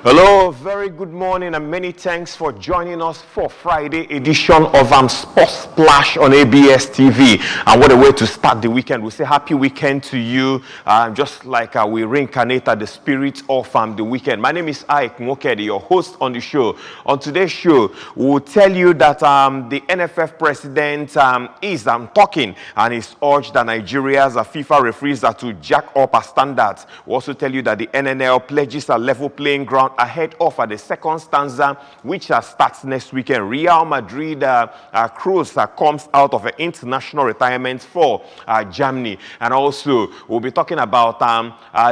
Hello, very good morning and many thanks for joining us for Friday edition of Sports Splash on ABS TV. And what a way to start the weekend. We say happy weekend to you, just like we reincarnate the spirit of the weekend. My name is Ike Mokedi, your host on the show. On today's show, we'll tell you that the NFF president is talking, and he's urged the Nigeria's FIFA referees to jack up our standards. We'll also tell you that the NNL pledges a level playing ground ahead of the second stanza, which starts next weekend. Real Madrid Cruz comes out of an international retirement for Germany. And also, we'll be talking about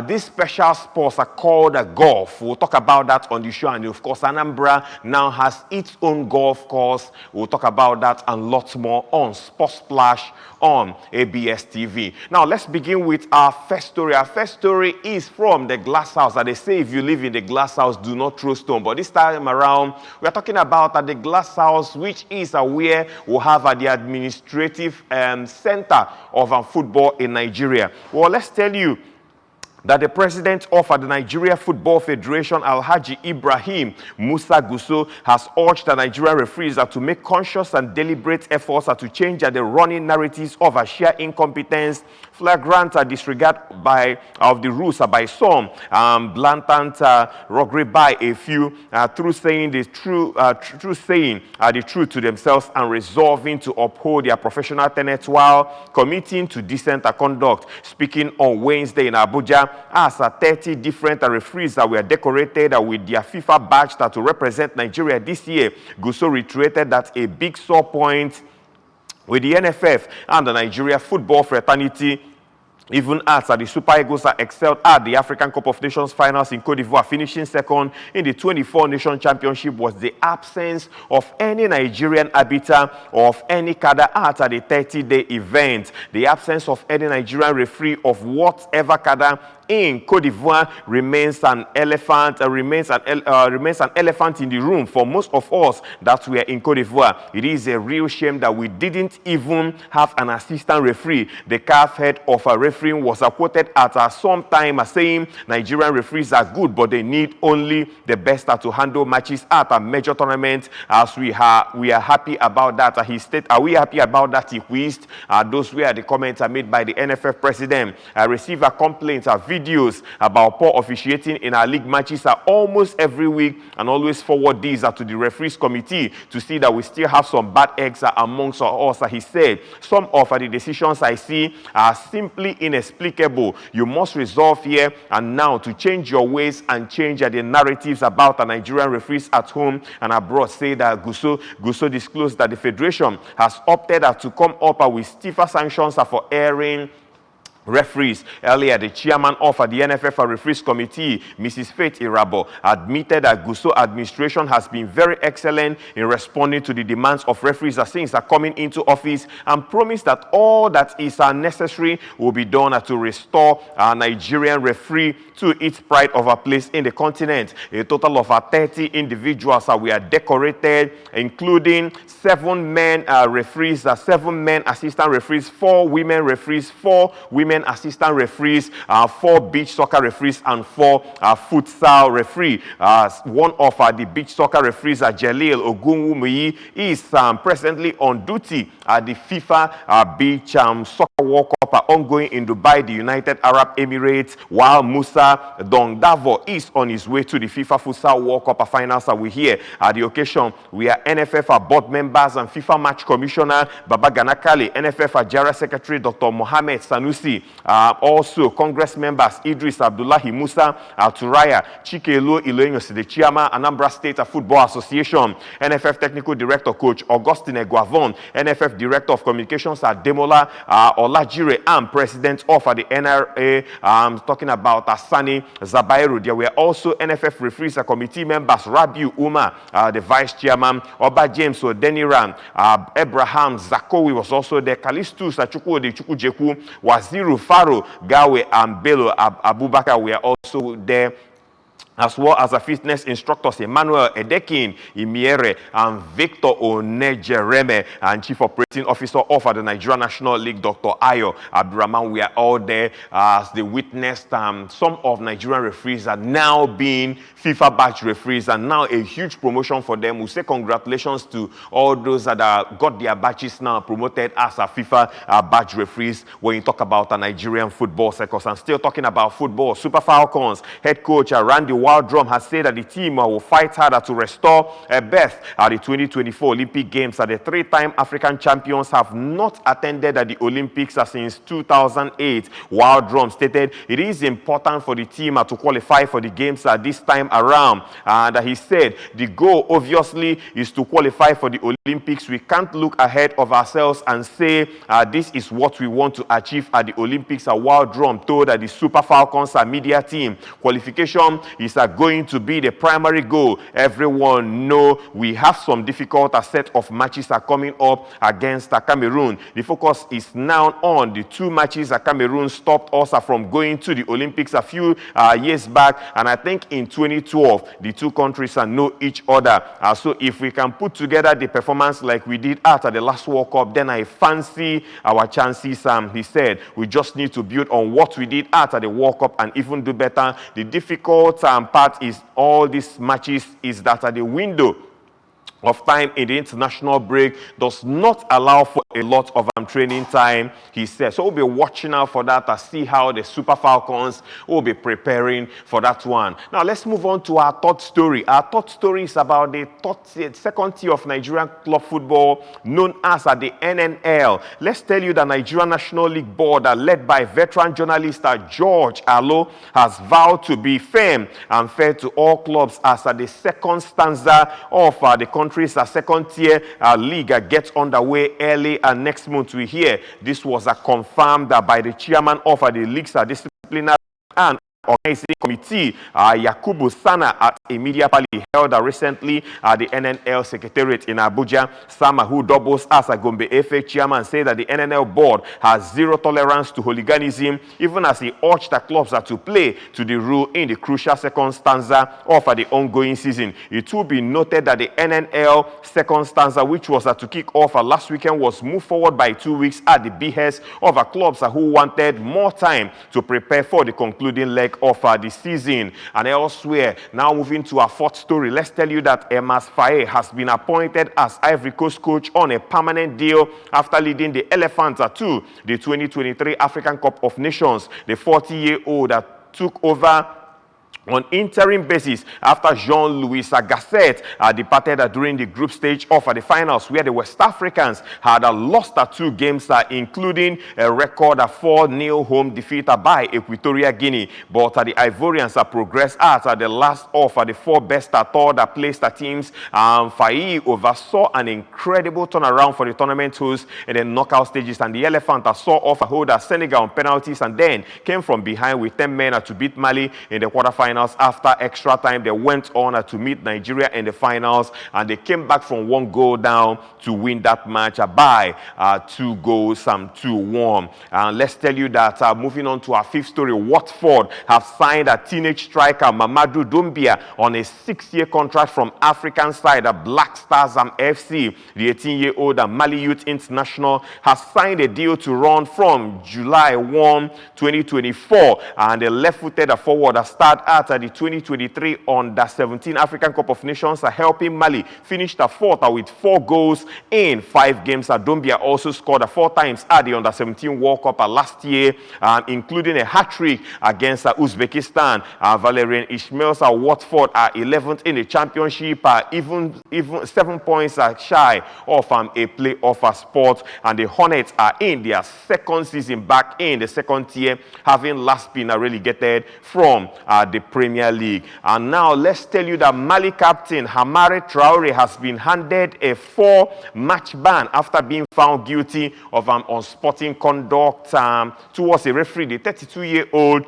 this special sports called golf. We'll talk about that on the show. And of course, Anambra now has its own golf course. We'll talk about that and lots more on Sports Splash on ABS TV. Now, let's begin with our first story. Our first story is from the glass house. And they say if you live in the glass house, do not throw stone. But this time around, we are talking about the glass house, which is where we have the administrative center of football in Nigeria. Well, let's tell you that the president of the Nigeria Football Federation, Alhaji Ibrahim Musa Gusau, has urged the Nigerian referees to make conscious and deliberate efforts to change the running narratives of sheer incompetence, flagrant disregard of the rules by some, blatant roguery by a few, through saying the truth to themselves and resolving to uphold their professional tenets while committing to decent conduct. Speaking on Wednesday in Abuja, as 30 different referees that were decorated with their FIFA badge to represent Nigeria this year, Gusau reiterated that a big sore point with the NFF and the Nigeria football fraternity, even as the Super Eagles excelled at the African Cup of Nations finals in Cote d'Ivoire, finishing second in the 24-nation championship, was the absence of any Nigerian arbiter or of any cadre at the 30-day event. The absence of any Nigerian referee of whatever cadre in Cote d'Ivoire remains an elephant in the room for most of us that were in Cote d'Ivoire. It is a real shame that we didn't even have an assistant referee. The CAF head of refereeing was quoted at some time saying Nigerian referees are good, but they need only the best to handle matches at a major tournament. As we are happy about that. He stated, are we happy about that? He quizzed. Those were the comments made by the NFF president. I received a complaint, videos about poor officiating in our league matches almost every week, and always forward these to the referees committee to see that we still have some bad eggs amongst us. He said, some of the decisions I see are simply inexplicable. You must resolve here and now to change your ways and change the narratives about the Nigerian referees at home and abroad. Say that Gusau disclosed that the federation has opted to come up with stiffer sanctions for airing referees. Earlier, the chairman of the NFF Referees Committee, Mrs. Faith Irabo, admitted that Gusau administration has been very excellent in responding to the demands of referees since coming into office, and promised that all that is necessary will be done to restore our Nigerian referee to its pride of a place in the continent. A total of 30 individuals were decorated, including 7 men referees, 7 men assistant referees, 4 women referees, 4 women assistant referees, 4 beach soccer referees, and 4 futsal referee. One of the beach soccer referees, Jalil Ogunwumiyi, is presently on duty at the FIFA Beach Soccer World Cup ongoing in Dubai, the United Arab Emirates, while Musa Dongdavo is on his way to the FIFA Futsal World Cup finals. We here at the occasion, we are NFF board members and FIFA match commissioner Baba Ganakali, NFF General Secretary Dr. Mohamed Sanusi, also Congress members Idris Abdullahi Musa, Turaya Chikelo Iloyos, the chairman Anambra State Football Association, NFF Technical Director Coach Augustine Guavon, NFF Director of Communications Demola Olajire, and President of the NRA, talking about Sani Zabairu. There were also NFF Referees Committee members Rabiu Uma, the Vice Chairman, Oba James Odeniran, Abraham Zakowi was also there, Kalistus Chukwudi Chukwujeku, Waziru Faro Gawe, and Bello Abubakar were also there. as well as the fitness instructors Emmanuel Edekin Imiere and Victor Onejereme, and Chief Operating Officer of the Nigeria National League, Dr. Ayo Abdurrahman. We are all there as they witnessed some of Nigerian referees are now being FIFA badge referees, and now a huge promotion for them. We say congratulations to all those that got their badges now promoted as a FIFA badge referees when you talk about a Nigerian football circus. And still talking about football, Super Falcons head coach Randy Waldrum has said that the team will fight harder to restore a berth at the 2024 Olympic Games. The three-time African champions have not attended at the Olympics since 2008. Waldrum stated it is important for the team to qualify for the Games this time around. And he said the goal obviously is to qualify for the Olympics. We can't look ahead of ourselves and say this is what we want to achieve at the Olympics. Waldrum told the Super Falcons media team qualification is going to be the primary goal. Everyone know we have some difficult set of matches coming up against Cameroon. The focus is now on the two matches Cameroon stopped us from going to the Olympics a few years back, and I think in 2012 the two countries know each other. So if we can put together the performance like we did at the last World Cup, then I fancy our chances. He said we just need to build on what we did at the World Cup and even do better. The difficult part is all these matches is that the window of time in the international break does not allow for a lot of training time, he said. So we'll be watching out for that to see how the Super Falcons will be preparing for that one. Now let's move on to our third story. Our third story is about the second tier of Nigerian club football known as the NNL. Let's tell you the Nigerian National League Board led by veteran journalist George Alo has vowed to be firm and fair to all clubs as the second stanza of the country's second tier league gets underway early next month. We hear this was confirmed by the chairman of the league's disciplinary and organizing committee, Yakubu Sana, at a media rally held recently at the NNL Secretariat in Abuja. Sama, who doubles as a Gombe FA chairman, said that the NNL board has zero tolerance to hooliganism, even as he urged the clubs to play to the rule in the crucial second stanza of the ongoing season. It will be noted that the NNL second stanza, which was to kick off last weekend, was moved forward by 2 weeks at the behest of clubs who wanted more time to prepare for the concluding leg of the season. And elsewhere, now moving to our fourth story, let's tell you that Emas Faye has been appointed as Ivory Coast coach on a permanent deal after leading the Elephants to the 2023 African Cup of Nations. The 40-year-old that took over on interim basis after Jean-Louis Gasset departed during the group stage of the finals, where the West Africans had lost 2 games, including a record 4-0 home defeat by Equatorial Guinea. But the Ivorians progressed at the last of the 4 best third-placed teams. Faye oversaw an incredible turnaround for the tournament hosts in the knockout stages, and the Elephant saw off holder Senegal on penalties and then came from behind with 10 men to beat Mali in the quarterfinals. After extra time, they went on to meet Nigeria in the finals, and they came back from 1 goal down to win that match by 2 goals, 2-1. And let's tell you that moving on to our fifth story, Watford have signed a teenage striker Mamadou Doumbia on a 6-year contract from African side Black Stars FC. The 18-year-old Mali Youth International has signed a deal to run from July 1, 2024, and the left-footed forward start at the 2023 Under-17 African Cup of Nations, helping Mali finish the 4th with 4 goals in 5 games. Doumbia also scored 4 times at the Under-17 World Cup last year, including a hat-trick against Uzbekistan. Valerian Ismail's Watford are 11th in the championship, even 7 points shy of a playoff spot, and the Hornets are in their second season back in the second tier, having last been relegated from the Premier League. And now let's tell you that Mali captain Hamare Traore has been handed a 4-match ban after being found guilty of unsporting conduct towards a referee. The 32-year-old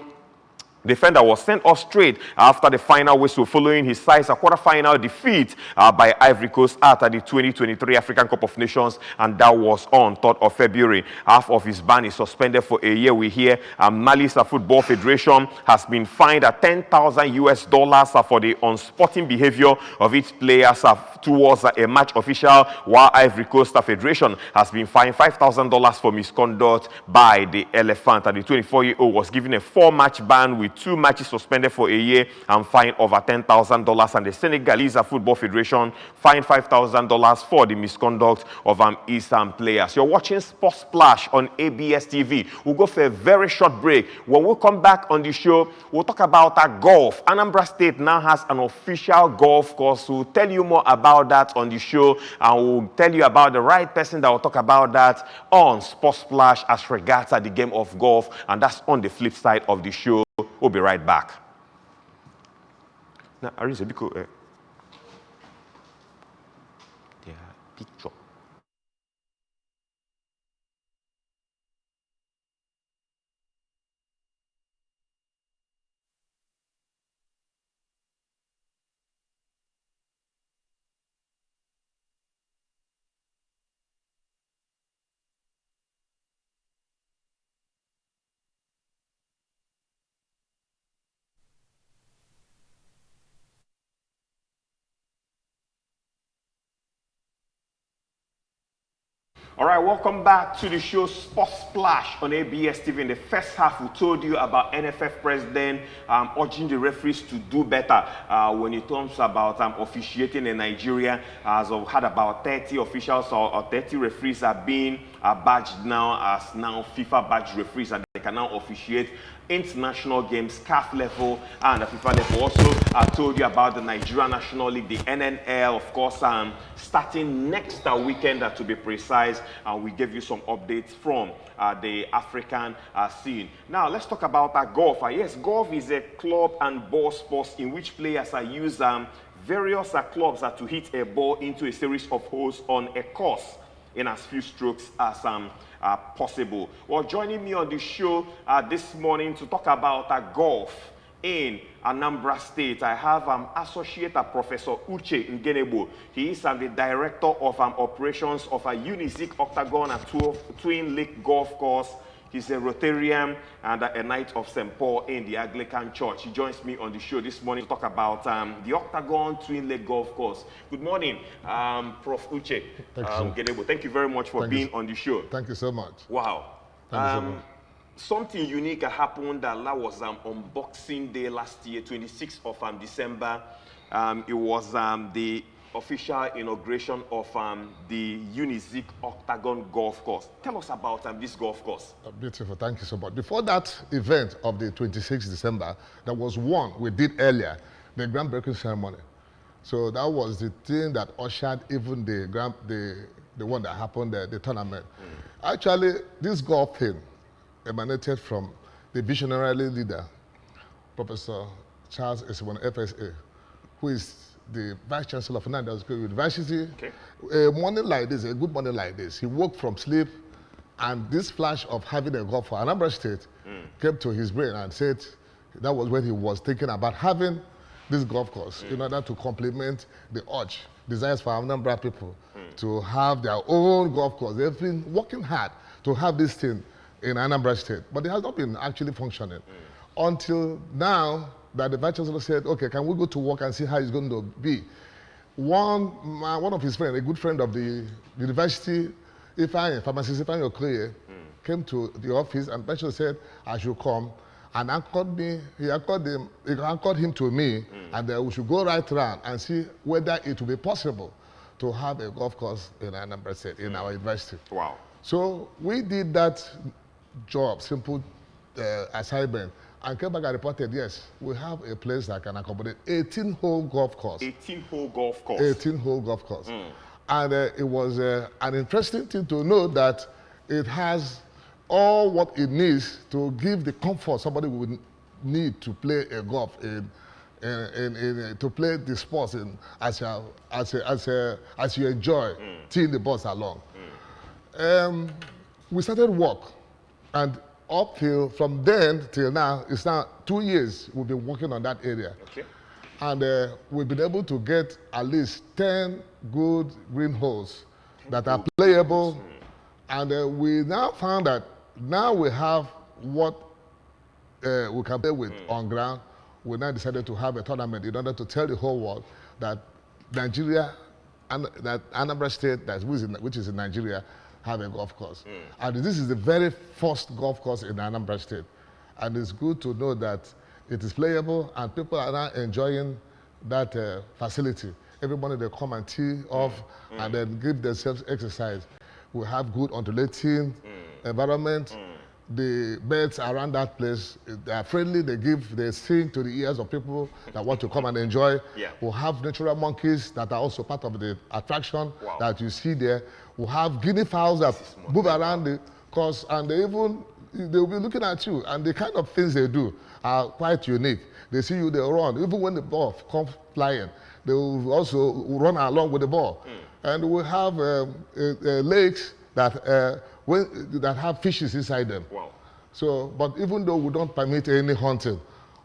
defender was sent off straight after the final whistle following his side's quarter-final defeat by Ivory Coast at the 2023 African Cup of Nations, and that was on 3rd of February. Half of his ban is suspended for a year. We hear Mali's Football Federation has been fined at $10,000 for the unsporting behavior of its players towards a match official, while Ivory Coast Federation has been fined $5,000 for misconduct by the Elephant. And the 24-year-old was given a 4-match ban with 2 matches suspended for a year and fined over $10,000. And the Senegalese Football Federation fined $5,000 for the misconduct of his players. You're watching Sports Splash on ABS TV. We'll go for a very short break. When we come back on the show, we'll talk about golf. Anambra State now has an official golf course. We'll tell you more about that on the show, and we'll tell you about the right person that will talk about that on Sports Splash as regards the game of golf, and that's on the flip side of the show. We'll be right back. Now, Arizabiko, picture. All right, welcome back to the show Sports Splash on ABS TV. In the first half, we told you about NFF president urging the referees to do better when it comes about officiating in Nigeria. As I've had about 30 officials or 30 referees are being badged now as now FIFA badge referees, and they can now officiate international games, CAF level and the FIFA level. Also, I told you about the Nigeria National League, the NNL, of course, starting next weekend to be precise. We gave you some updates from the African scene. Now, let's talk about golf. Yes, golf is a club and ball sports in which players use various clubs to hit a ball into a series of holes on a course in as few strokes as possible. Well, joining me on the show this morning to talk about golf in Anambra State, I have Associate Professor Uche Ngenebo. He is the Director of Operations of a Unizik Octagon Twin Lake Golf Course. He's a Rotarian and a Knight of St. Paul in the Anglican Church. He joins me on the show this morning to talk about the Octagon Twin Lake Golf Course. Good morning, Prof. Uche Ngenebo. Thank you very much for being on the show. Thank you so much. Wow. Thank you so much. Something unique happened. That was on Boxing Day last year, 26th of December. It was the official inauguration of the Unizik Octagon Golf Course. Tell us about this golf course. Beautiful, thank you so much. Before that event of the 26th December, there was one we did earlier, the groundbreaking ceremony. So that was the thing that ushered even the one that happened, the tournament. Actually, this golf thing emanated from the visionary leader, Professor Charles Esewon, FSA, who is the Vice Chancellor of Nanda University. Okay. A morning like this, a good morning like this, he woke from sleep, and this flash of having a golf for Anambra State came to his brain and said that was when he was thinking about having this golf course in order to complement the urge, desires for Anambra people to have their own golf course. They've been working hard to have this thing in Anambra State, but it has not been actually functioning until now that the Vice Chancellor said, okay, can we go to work and see how it's going to be? One of his friends, a good friend of the university, pharmacist Ifeanyi Okoye, came to the office and Vice Chancellor said, I should come, and he anchored him to me, and we should go right around and see whether it will be possible to have a golf course in Anambra State, in our university. Wow. So we did that job, simple assignment, and came back and reported, yes, we have a place that can accommodate 18-hole golf course. 18-hole golf course. 18-hole golf course. And it was an interesting thing to know that it has all what it needs to give the comfort somebody would need to play a golf to play the sports as you enjoy teeing the balls along. We started work, and up till from then till now, it's now 2 years we've been working on that area. Okay. And we've been able to get at least 10 good green holes that are playable. And we now found that now we have what we can play with on ground. We now decided to have a tournament in order to tell the whole world that Nigeria, and that Anambra State, which is in Nigeria, have a golf course. And this is the very first golf course in Anambra State. And it's good to know that it is playable and people are now enjoying that facility. Everybody, they come and tee off and then give themselves exercise. We have good undulating environment. The birds around that place, they are friendly, they sing to the ears of people that want to come and enjoy. Yeah. We'll have natural monkeys that are also part of the attraction that you see there. We'll have guinea fowls that move around the course, and they'll be looking at you, and the kind of things they do are quite unique. They see you, they run. Even when the ball comes flying, they will also run along with the ball. And we have lakes that have fishes inside them. Wow. So, but even though we don't permit any hunting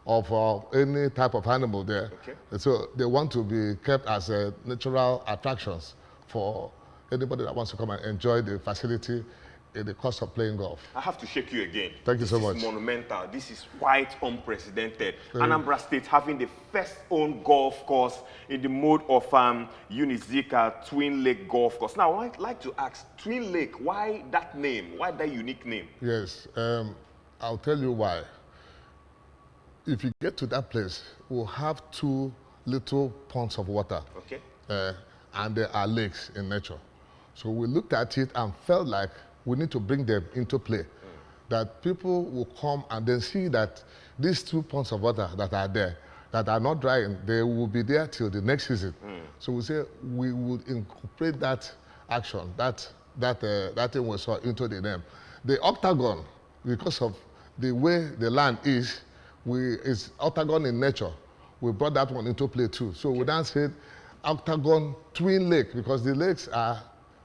of any type of animal there, so they want to be kept as natural attractions for anybody that wants to come and enjoy the facility in the course of playing golf. I have to shake you again. Thank you so much. This is monumental. This is quite unprecedented. Anambra State having the first own golf course in the mode of unique Twin Lake Golf Course. Now, I'd like to ask, Twin Lake, why that name? Why that unique name? Yes, I'll tell you why. If you get to that place, we'll have 2 little ponds of water. Okay. And there are lakes in nature. So we looked at it and felt like we need to bring them into play. That people will come and then see that these 2 ponds of water that are there, that are not drying, they will be there till the next season. So we say we would incorporate that action, that thing we saw into the name. The octagon, because of the way the land is octagon in nature. We brought that one into play too. So we then said Octagon Twin Lake, because the lakes are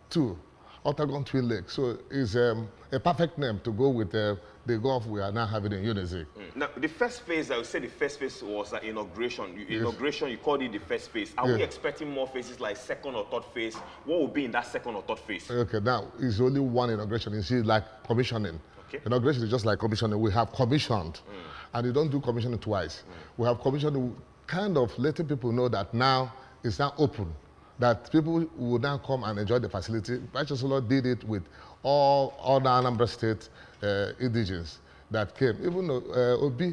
2. Octagon Twin Lake. So it's a perfect name to go with the golf we are now having in Unizik. Now, the first phase, I would say the first phase was inauguration. Inauguration, you called it the first phase. Are we expecting more phases like second or third phase? What will be in that second or third phase? Okay, now it's only one inauguration. You see, like commissioning. Okay. Inauguration is just like commissioning. We have commissioned, and you don't do commissioning twice. We have commissioned, kind of letting people know that now it's now open, that people will now come and enjoy the facility. Vice Chancellor did it with all the Anambra State indigenes that came. Even Obi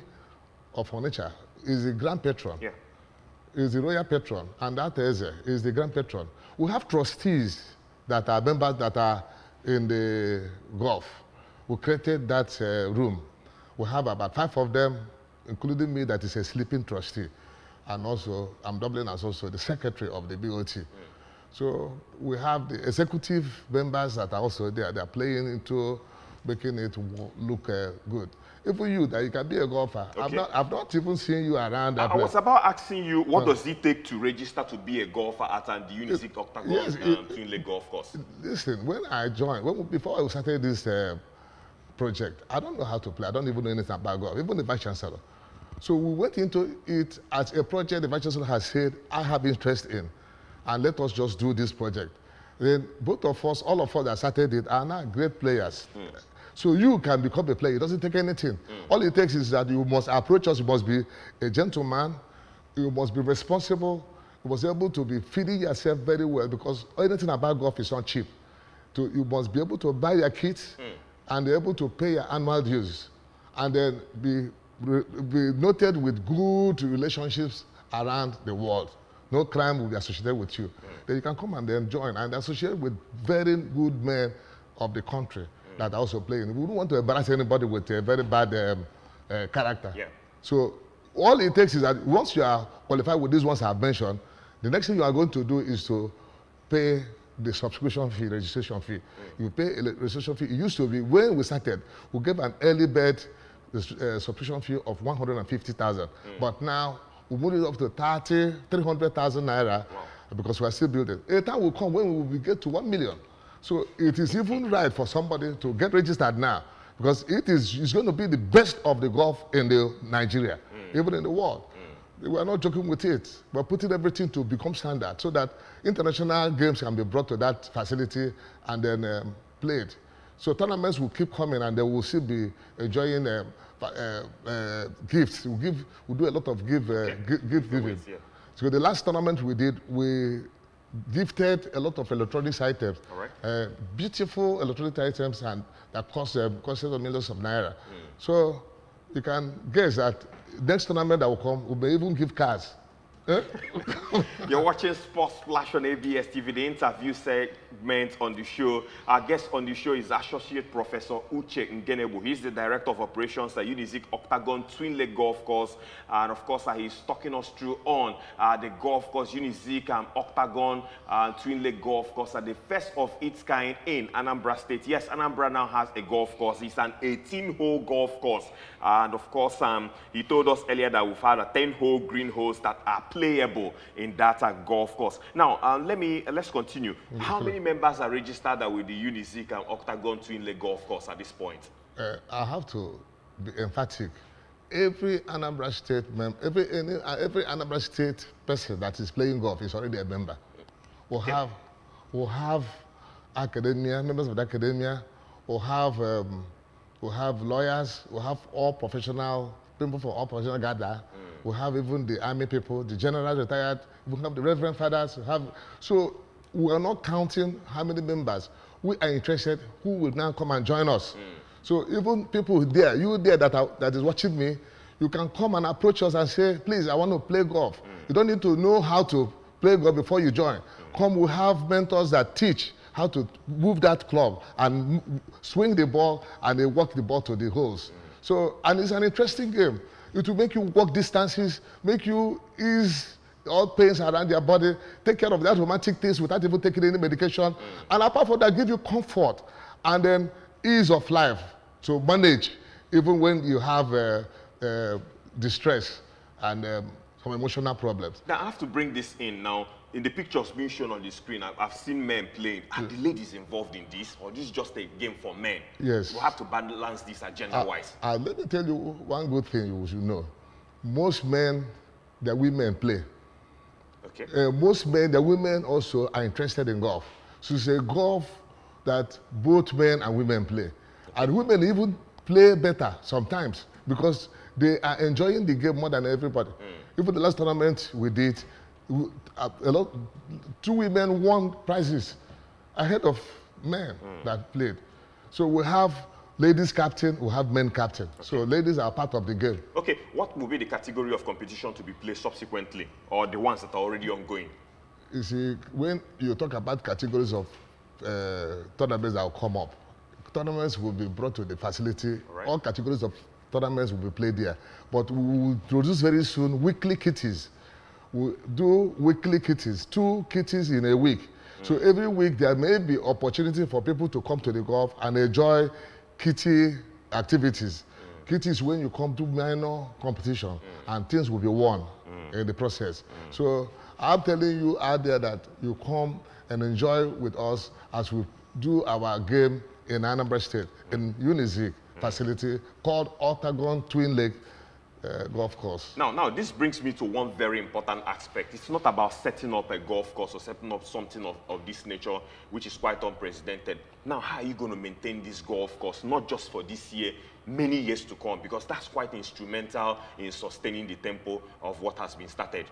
of Onitsha is the grand patron. Yeah. Is the royal patron, and that is the grand patron. We have trustees that are members that are in the golf. We created that room. We have about 5 of them, including me, that is a sleeping trustee. And also, I'm doubling as also the secretary of the BOT. So we have the executive members that are also there. They're playing into making it look good. Even you, that you can be a golfer. Okay. I've not even seen you around that place. I was about asking you, what does it take to register to be a golfer at the Unizik Octagon Twin Lake Golf Course? Listen, when I joined, before I started this project, I don't know how to play. I don't even know anything about golf, even the Vice Chancellor. So we went into it as a project the Vice Chancellor has said, I have interest in, and let us just do this project. Then both of us, all of us that started it, are now great players. So you can become a player. It doesn't take anything. All it takes is that you must approach us. You must be a gentleman. You must be responsible. You must be able to be feeding yourself very well, because anything about golf is not cheap. You must be able to buy your kits and be able to pay your annual dues, and then be noted with good relationships around the world. No crime will be associated with you. Then you can come and then join and associate with very good men of the country that are also playing. We don't want to embarrass anybody with a very bad character. Yeah. So all it takes is that once you are qualified with these ones I have mentioned, the next thing you are going to do is to pay the subscription fee, registration fee. You pay a registration fee. It used to be, when we started, we gave an early bird subscription fee of 150,000. But now we moved it up to 300,000 naira because we are still building. A time will come when we will get to 1 million. So it is even right for somebody to get registered now. because it's going to be the best of the golf in the Nigeria, even in the world. We are not joking with it. We're putting everything to become standard so that international games can be brought to that facility and then played. So tournaments will keep coming and they will still be enjoying gifts. We'll do a lot of gift giving. Yeah. So the last tournament we did, we gifted a lot of electronics items. All right. Beautiful electronic items and that cost millions of naira. So you can guess that next tournament that will come, we may even give cars. You're watching Sports Splash on ABS TV, the interview segment on the show. Our guest on the show is Associate Professor Uche Ngenebu. He's the Director of Operations at Unizik Octagon Twin Lake Golf Course. And of course, he's talking us through on the golf course, Unizik Octagon Twin Lake Golf Course, are the first of its kind in Anambra State. Yes, Anambra now has a golf course. It's an 18-hole golf course. And of course, he told us earlier that we've had a 10-hole green holes that are playable in that golf course. Now, let's continue. How many members are registered with the Unizik Octagon Twin Lake Golf Course at this point? I have to be emphatic. Every Anambra State every Anambra State person that is playing golf is already a member. We'll have academia, members of the academia. We'll have lawyers. We'll have all professional people from all professional gather. We have even the army people, the generals retired, we have the reverend fathers. So we are not counting how many members. We are interested who will now come and join us. So even people there, you there that is watching me, you can come and approach us and say, please, I want to play golf. You don't need to know how to play golf before you join. Come, we have mentors that teach how to move that club and swing the ball and they walk the ball to the holes. So, and it's an interesting game. It will make you walk distances, make you ease all pains around your body, take care of that romantic things without even taking any medication. And apart from that, give you comfort and then ease of life to manage even when you have distress and some emotional problems. Now, I have to bring this in now. In the pictures being shown on the screen, I've seen men playing. Are the ladies involved in this, or this is just a game for men? Yes. We have to balance this agenda-wise. Let me tell you one good thing you should know. Most men, the women play. Okay. Most men, the women also are interested in golf. So it's a golf that both men and women play. And women even play better sometimes because they are enjoying the game more than everybody. Even the last tournament we did, two women won prizes ahead of men that played. So we have ladies captain, we have men captain. Okay. So ladies are part of the game. Okay, what will be the category of competition to be played subsequently, or the ones that are already ongoing? You see, when you talk about categories of tournaments that will come up, tournaments will be brought to the facility. Right. All categories of tournaments will be played there. But we will introduce very soon weekly kitties. We do weekly kitties, 2 kitties in a week. So every week there may be opportunity for people to come to the golf and enjoy kitty activities. Kitties when you come to minor competition and things will be won in the process. So I'm telling you out there that you come and enjoy with us as we do our game in Anambra State, in Unizik facility called Octagon Twin Lake Golf Course. Now, this brings me to one very important aspect. It's not about setting up a golf course or setting up something of this nature, which is quite unprecedented. Now, how are you going to maintain this golf course, not just for this year, many years to come? Because that's quite instrumental in sustaining the tempo of what has been started.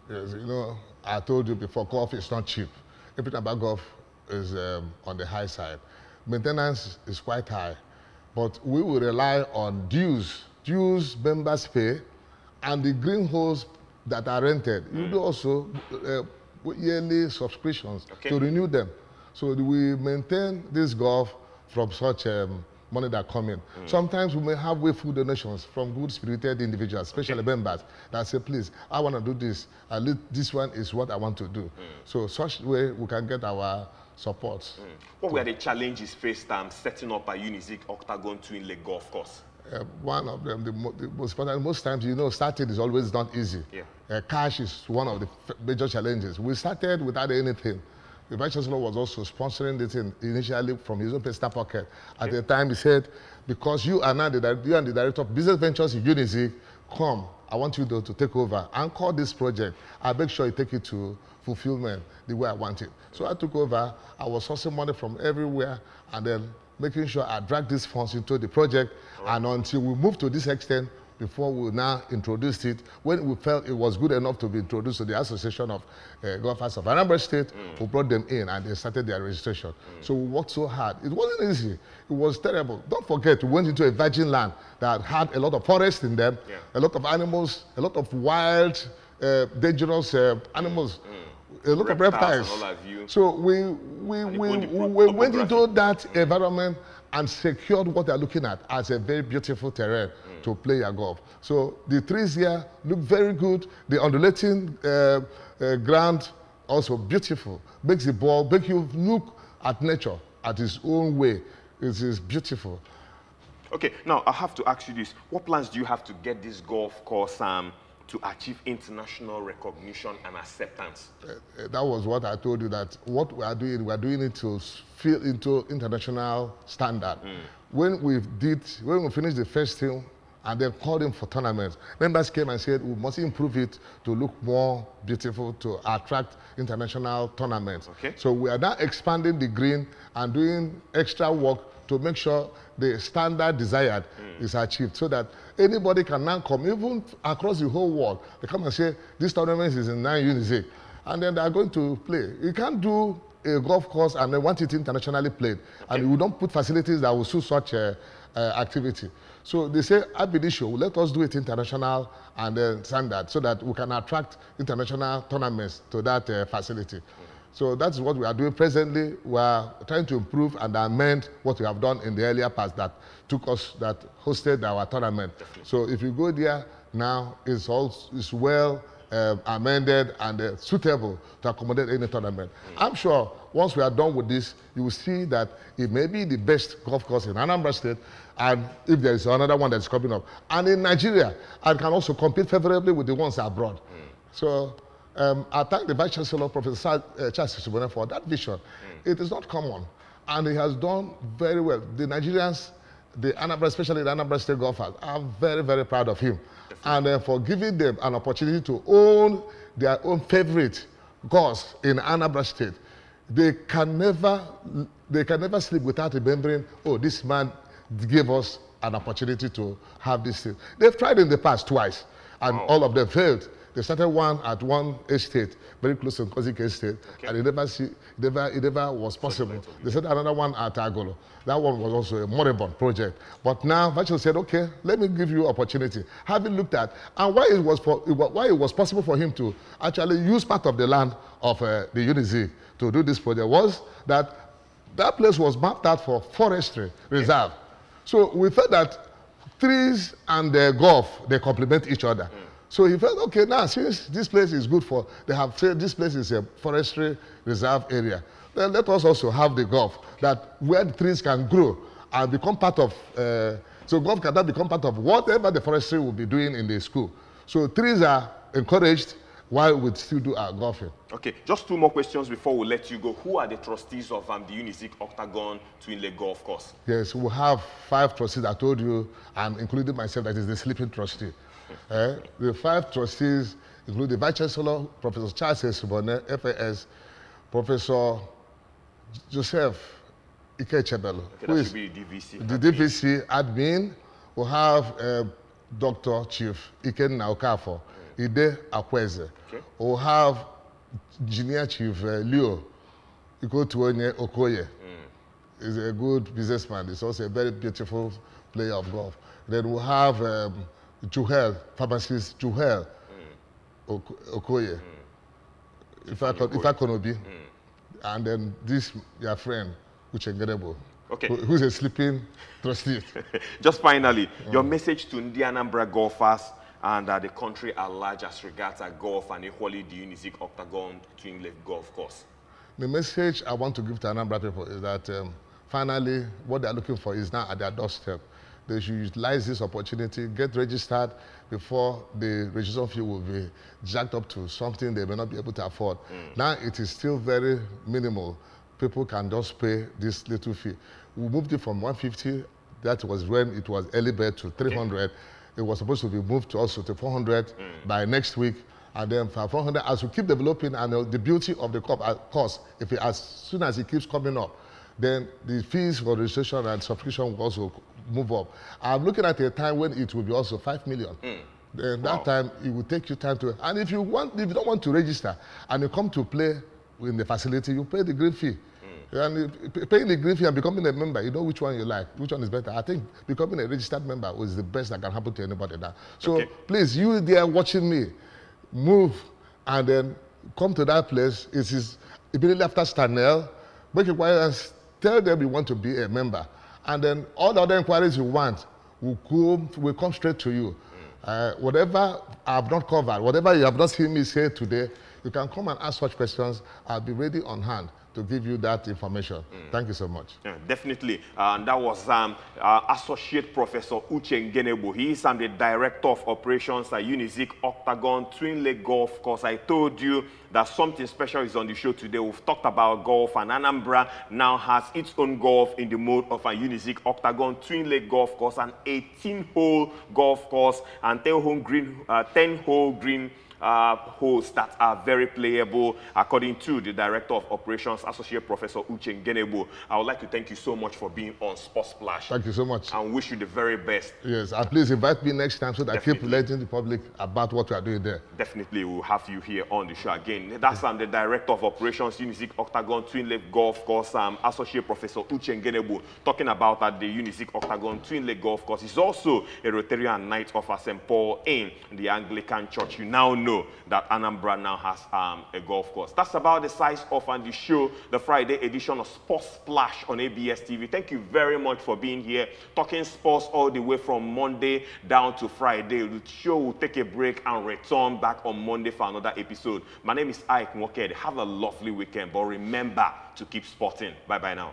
Yes, you know, I told you before, golf is not cheap. Everything about golf is on the high side. Maintenance is quite high, but we will rely on dues members pay, and the green holes that are rented. You do also yearly subscriptions to renew them. So we maintain this golf from such money that come in. Sometimes we may have full donations from good-spirited individuals, especially members, that say, please, I want to do this, and this one is what I want to do. So such way we can get our support. What were the challenges faced setting up a Unizik Octagon Twin Lake Golf Course? One of them, the most important, most times, you know, starting is always not easy. Yeah. Cash is one of the major challenges. We started without anything. The Vice Chancellor was also sponsoring this initially from his own personal pocket. At the time, he said, because you are now the Director of Business Ventures in UNIZIK, come, I want you to take over and call this project. I'll make sure you take it to fulfillment the way I want it. So I took over. I was sourcing money from everywhere and then making sure I dragged these funds into the project. And until we moved to this extent, before we now introduced it, when we felt it was good enough to be introduced to the Association of Golfers of Anambra State, we brought them in and they started their registration. So we worked so hard. It wasn't easy. It was terrible. Don't forget, we went into a virgin land that had a lot of forest in them, a lot of animals, a lot of wild, dangerous animals, a lot of reptiles. So we went into that environment and secured what they're looking at as a very beautiful terrain to play your golf. So the trees here look very good. The undulating ground also beautiful. Makes the ball, make you look at nature at its own way. It is beautiful. Okay, now I have to ask you this. What plans do you have to get this golf course to achieve international recognition and acceptance? That was what I told you, that what we are doing it to fit into international standard. When we finished the first team and then called him for tournaments, members came and said we must improve it to look more beautiful, to attract international tournaments. Okay. So we are now expanding the green and doing extra work to make sure the standard desired is achieved, so that anybody can now come, even across the whole world. They come and say, this tournament is in 9 UNIZIK, and then they are going to play. You can't do a golf course and they want it internationally played, and we don't put facilities that will suit such activity. So they say, Abidisho, let us do it international and then standard, so that we can attract international tournaments to that facility. So that's what we are doing presently. We are trying to improve and amend what we have done in the earlier past that hosted our tournament. Definitely. So if you go there now, it's well amended and suitable to accommodate any tournament. I'm sure once we are done with this, you will see that it may be the best golf course in Anambra State, and if there is another one that's coming up, and in Nigeria, and can also compete favorably with the ones abroad. So I thank the Vice Chancellor, Professor Charles Isubone, for that vision. It is not common, and he has done very well. The Nigerians, especially the Anambra State golfers, are very, very proud of him. Definitely. And for giving them an opportunity to own their own favorite course in Anambra State. They can never sleep without remembering, oh, this man gave us an opportunity to have this thing. They've tried in the past twice, and all of them failed. They started one at one estate, very close to Nkozik Estate, and it never was possible. They said another one at Agolo. That one was also a moribund project. But now, Virtual said, okay, let me give you opportunity. Having looked at, and why it was possible for him to actually use part of the land of the UNIZIK to do this project was that that place was mapped out for forestry reserve. So we felt that trees and golf, they complement each other. So he felt, okay, now since this place is good for, they have said this place is a forestry reserve area, then let us also have the golf, that where the trees can grow and become part of, so golf can now become part of whatever the forestry will be doing in the school. So trees are encouraged while we still do our golfing. Okay, just 2 more questions before we let you go. Who are the trustees of the UNIZIK Octagon Twin Lake Golf Course? Yes, we have 5 trustees, I told you, and including myself, that is the sleeping trustee. The 5 trustees include the Vice Chancellor, Professor Charles Isubone, FAS, Professor Joseph Ikechebelu, who is the DVC admin. We have Dr. Chief Ikenna Okafor, Ide Akweze. We have Engineer Chief Leo Ikotuonye Okoye. He's a good businessman. He's also a very beautiful player of golf. Then we have Juhel, pharmacist Juhel Okoye, Ifakonobi, and then this, your friend, Uche Ngerebo, who's a sleeping trustee. Just finally, your message to the Anambra golfers and the country at large as regards golf and equally the UNIZIK Octagon Twin Lake Golf Course. The message I want to give to Anambra people is that finally what they're looking for is now at their doorstep. they should utilize this opportunity, get registered before the registration fee will be jacked up to something they may not be able to afford. Now it is still very minimal. People can just pay this little fee. We moved it from 150, that was when it was early bird, to 300. It was supposed to be moved to also to 400 by next week. And then for 400, as we keep developing, and the beauty of the course, if as soon as it keeps coming up, then the fees for registration and subscription will also move up. I'm looking at a time when it will be also 5 million. Then that time, it will take you time to, and if you don't want to register and you come to play in the facility, you pay the green fee. And paying the green fee and becoming a member, you know which one you like, which one is better. I think becoming a registered member is the best that can happen to anybody now. So please, you there watching me, move and then come to that place. It is immediately after Stanel. Make inquiries, tell them you want to be a member. And then all the other inquiries you want will come straight to you. Whatever I have not covered, whatever you have not seen me say today, you can come and ask such questions. I'll be ready on hand to give you that information. Thank you so much. Yeah, definitely. And that was Associate Professor Uche Ngenegbu. He is the Director of Operations at Unizik Octagon Twin Lake Golf Course. I told you that something special is on the show today. We've talked about golf, and Anambra now has its own golf in the mode of a Unizik Octagon Twin Lake Golf Course, an 18-hole golf course, and 10-hole green holes that are very playable, according to the Director of Operations, Associate Professor Uche Ngenegbu. I would like to thank you so much for being on Sports Splash. Thank you so much. And wish you the very best. Yes, and please invite me next time so that I keep letting the public about what we are doing there. Definitely, we'll have you here on the show again. That's the Director of Operations, Unizik Octagon Twin Lake Golf Course, Associate Professor Uche Ngenegbu, talking about the Unizik Octagon Twin Lake Golf Course. He's also a Rotarian Knight of St. Paul in the Anglican Church. You now know that Anambra now has a golf course. That's about the size of the show, the Friday edition of Sports Splash on ABS TV. Thank you very much for being here, talking sports all the way from Monday down to Friday. The show will take a break and return back on Monday for another episode. My name is Ike Nwoked. Have a lovely weekend, but remember to keep sporting. Bye-bye now.